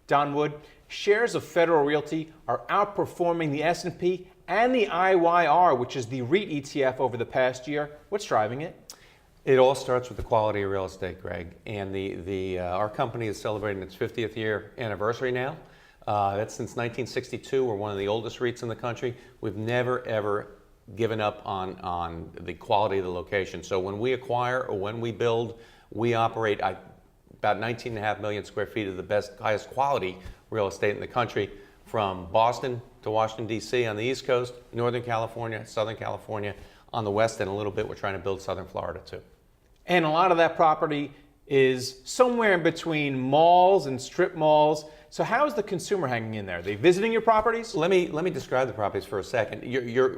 Don Wood, shares of Federal Realty are outperforming the S&P and the IYR, which is the REIT ETF, over the past year. What's driving it? It all starts with the quality of real estate, Greg. And our company is celebrating its 50th year anniversary now. That's since 1962. We're one of the oldest REITs in the country. We've never, ever given up on the quality of the location. So when we acquire or when we build, we operate about 19.5 million square feet of the best, highest quality real estate in the country, from Boston to Washington, D.C. on the East Coast, Northern California, Southern California on the West, and a little bit we're trying to build Southern Florida too. And a lot of that property is somewhere in between malls and strip malls. So how is the consumer hanging in there? Are they visiting your properties? Let me describe the properties for a second.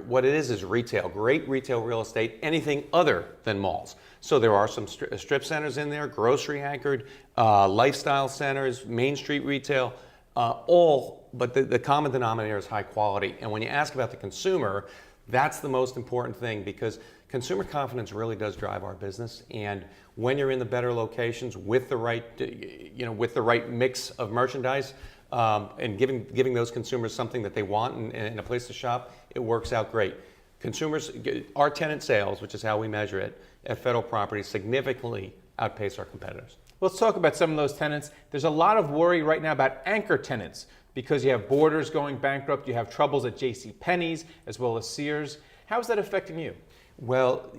What it is retail, great retail real estate, anything other than malls. So there are some strip centers in there, grocery anchored, lifestyle centers, Main Street retail, but the common denominator is high quality. And when you ask about the consumer, that's the most important thing, because consumer confidence really does drive our business. And when you're in the better locations with the right, with the right mix of merchandise, and giving those consumers something that they want and a place to shop, it works out great. Consumers, our tenant sales, which is how we measure it at Federal Properties, significantly outpace our competitors. Let's talk about some of those tenants. There's a lot of worry right now about anchor tenants because you have Borders going bankrupt, you have troubles at JCPenney's as well as Sears. How is that affecting you? Well,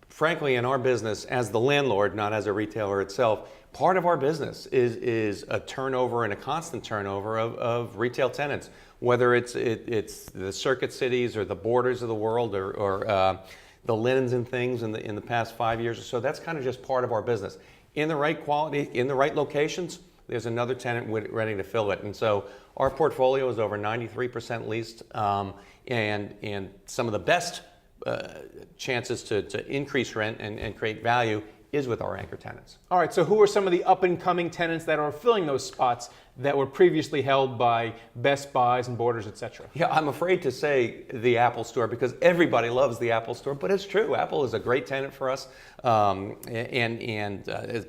frankly, in our business, as the landlord, not as a retailer itself, part of our business is a turnover and a constant turnover of retail tenants, whether it's the Circuit Cities or the Borders of the world or the Linens and Things in the past 5 years or so. That's kind of just part of our business. In the right quality, in the right locations, there's another tenant ready to fill it. And so our portfolio is over 93% leased, and some of the best chances to increase rent and create value is with our anchor tenants. All right, so who are some of the up-and-coming tenants that are filling those spots that were previously held by Best Buys and Borders, et cetera? Yeah, I'm afraid to say the Apple Store because everybody loves the Apple Store, but it's true. Apple is a great tenant for us, and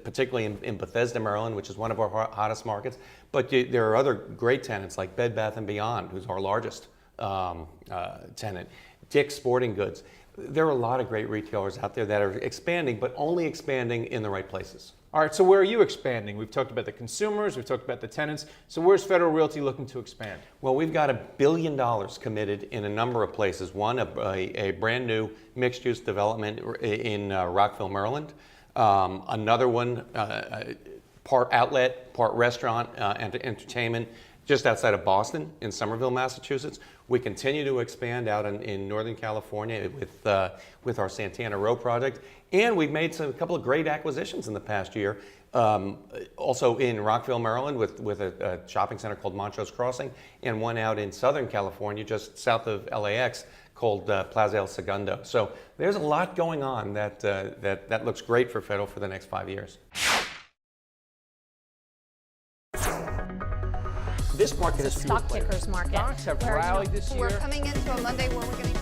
particularly in Bethesda, Maryland, which is one of our hottest markets. But there are other great tenants like Bed Bath & Beyond, who's our largest tenant, Dick's Sporting Goods. There are a lot of great retailers out there that are expanding, but only expanding in the right places. All right, so where are you expanding? We've talked about the consumers, we've talked about the tenants. So where's Federal Realty looking to expand? Well, we've got $1 billion committed in a number of places. One, a brand new mixed-use development in Rockville, Maryland. Another one, part outlet, part restaurant and entertainment, just outside of Boston in Somerville, Massachusetts. We continue to expand out in Northern California with our Santana Row project. And we've made a couple of great acquisitions in the past year. Also in Rockville, Maryland with a shopping center called Montrose Crossing, and one out in Southern California just south of LAX called Plaza El Segundo. So there's a lot going on that looks great for Federal for the next 5 years. This market is stock pickers market. Stocks have rallied this year. We're coming into a Monday where we're getting